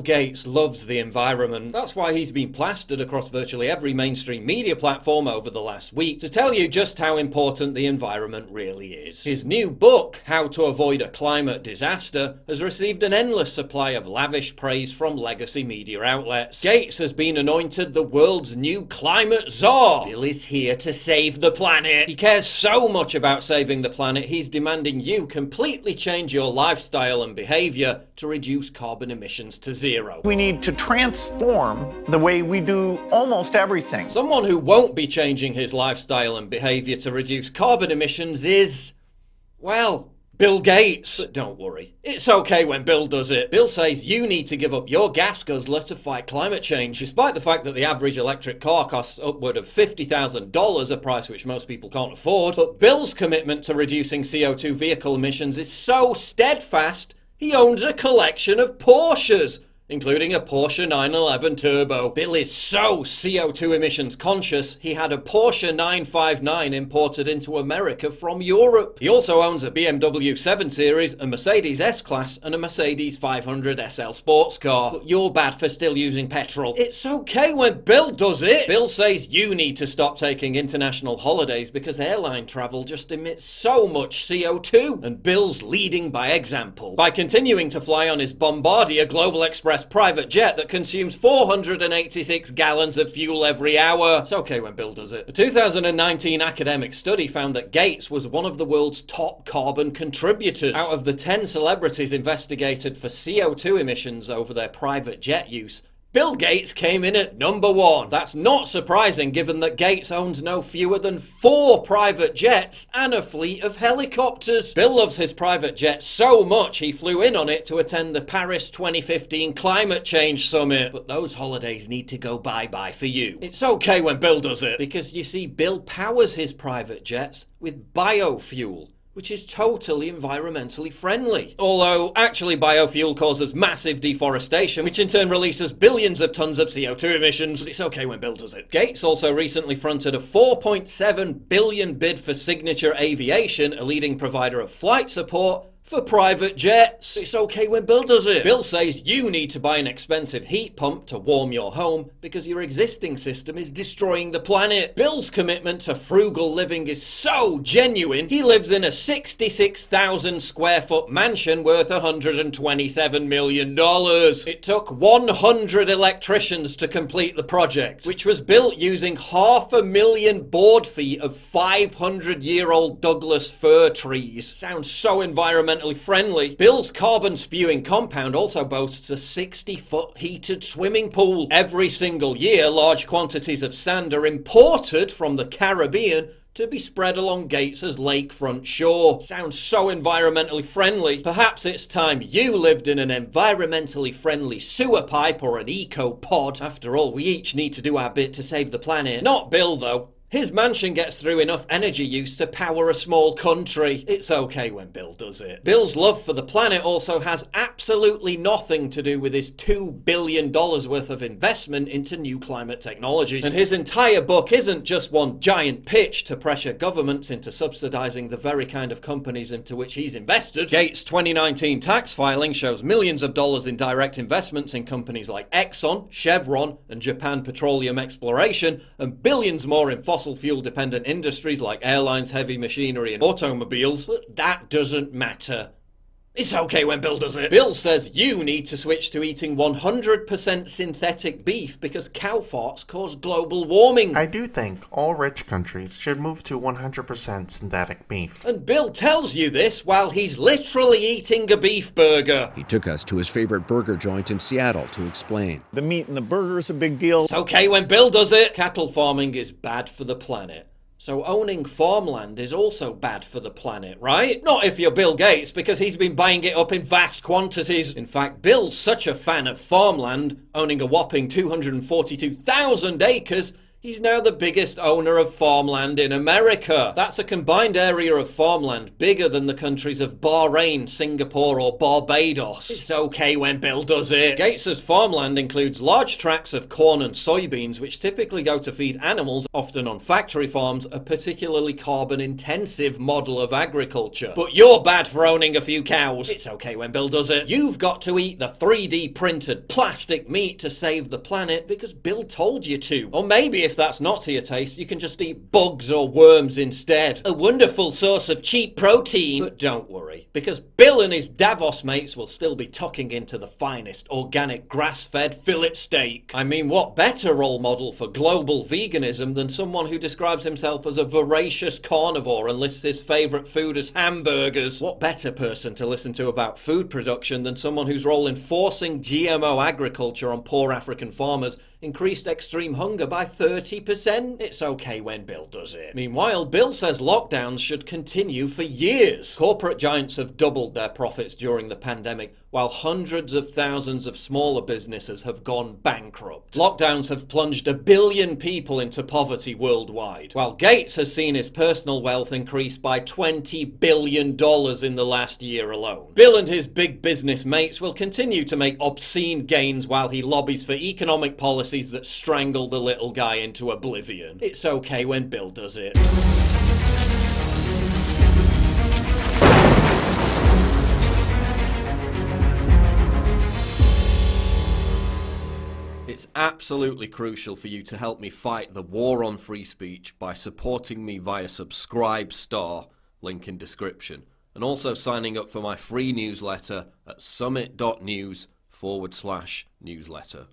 Gates loves the environment. That's why he's been plastered across virtually every mainstream media platform over the last week to tell you just how important the environment really is. His new book, How to Avoid a Climate Disaster, has received an endless supply of lavish praise from legacy media outlets. Gates has been anointed the world's new climate czar. Bill is here to save the planet. He cares so much about saving the planet, he's demanding you completely change your lifestyle and behavior to reduce carbon emissions to zero. We need to transform the way we do almost everything. Someone who won't be changing his lifestyle and behavior to reduce carbon emissions is, well, Bill Gates. But don't worry, it's okay when Bill does it. Bill says you need to give up your gas guzzler to fight climate change, despite the fact that the average electric car costs upward of $50,000, a price which most people can't afford. But Bill's commitment to reducing CO2 vehicle emissions is so steadfast, he owns a collection of Porsches, including a Porsche 911 Turbo. Bill is so CO2 emissions conscious, he had a Porsche 959 imported into America from Europe. He also owns a BMW 7 Series, a Mercedes S-Class, and a Mercedes 500 SL sports car. But you're bad for still using petrol. It's okay when Bill does it. Bill says you need to stop taking international holidays because airline travel just emits so much CO2. And Bill's leading by example by continuing to fly on his Bombardier Global Express private jet that consumes 486 gallons of fuel every hour. It's okay when Bill does it. A 2019 academic study found that Gates was one of the world's top carbon contributors. Out of the 10 celebrities investigated for CO2 emissions over their private jet use, Bill Gates came in at number 1. That's not surprising given that Gates owns no fewer than 4 private jets and a fleet of helicopters. Bill loves his private jet so much he flew in on it to attend the Paris 2015 Climate Change Summit. But those holidays need to go bye-bye for you. It's okay when Bill does it, because you see, Bill powers his private jets with biofuel, which is totally environmentally friendly. Although, actually, biofuel causes massive deforestation, which in turn releases billions of tons of CO2 emissions. But it's okay when Bill does it. Gates also recently fronted a $4.7 billion bid for Signature Aviation, a leading provider of flight support, for private jets. It's okay when Bill does it. Bill says you need to buy an expensive heat pump to warm your home because your existing system is destroying the planet. Bill's commitment to frugal living is so genuine, he lives in a 66,000 square foot mansion worth $127 million. It took 100 electricians to complete the project, which was built using 500,000 board feet of 500-year-old Douglas fir trees. Sounds so environmentally friendly. Bill's carbon-spewing compound also boasts a 60-foot heated swimming pool. Every single year, large quantities of sand are imported from the Caribbean to be spread along Gates's lakefront shore. Sounds so environmentally friendly. Perhaps it's time you lived in an environmentally friendly sewer pipe or an eco-pod. After all, we each need to do our bit to save the planet. Not Bill, though. His mansion gets through enough energy use to power a small country. It's okay when Bill does it. Bill's love for the planet also has absolutely nothing to do with his $2 billion worth of investment into new climate technologies. And his entire book isn't just one giant pitch to pressure governments into subsidizing the very kind of companies into which he's invested. Gates' 2019 tax filing shows millions of dollars in direct investments in companies like Exxon, Chevron, and Japan Petroleum Exploration, and billions more in fossil fuel dependent industries like airlines, heavy machinery, and automobiles. But that doesn't matter. It's okay when Bill does it. Bill says you need to switch to eating 100% synthetic beef because cow farts cause global warming. I do think all rich countries should move to 100% synthetic beef. And Bill tells you this while he's literally eating a beef burger. He took us to his favorite burger joint in Seattle to explain. The meat in the burger is a big deal. It's okay when Bill does it. Cattle farming is bad for the planet. So owning farmland is also bad for the planet, right? Not if you're Bill Gates, because he's been buying it up in vast quantities. In fact, Bill's such a fan of farmland, owning a whopping 242,000 acres, He's now the biggest owner of farmland in America. That's a combined area of farmland bigger than the countries of Bahrain, Singapore or Barbados. It's okay when Bill does it. Gates's farmland includes large tracts of corn and soybeans which typically go to feed animals, often on factory farms, a particularly carbon-intensive model of agriculture. But you're bad for owning a few cows. It's okay when Bill does it. You've got to eat the 3D printed plastic meat to save the planet because Bill told you to. Or maybe if that's not to your taste, you can just eat bugs or worms instead. A wonderful source of cheap protein. But don't worry, because Bill and his Davos mates will still be tucking into the finest organic grass-fed fillet steak. I mean, what better role model for global veganism than someone who describes himself as a voracious carnivore and lists his favourite food as hamburgers? What better person to listen to about food production than someone whose role in forcing GMO agriculture on poor African farmers increased extreme hunger by 30%? It's okay when Bill does it. Meanwhile, Bill says lockdowns should continue for years. Corporate giants have doubled their profits during the pandemic, while hundreds of thousands of smaller businesses have gone bankrupt. Lockdowns have plunged 1 billion people into poverty worldwide, while Gates has seen his personal wealth increase by $20 billion in the last year alone. Bill and his big business mates will continue to make obscene gains while he lobbies for economic policies that strangle the little guy into oblivion. It's okay when Bill does it. It's absolutely crucial for you to help me fight the war on free speech by supporting me via Subscribe Star, link in description, and also signing up for my free newsletter at summit.news/newsletter.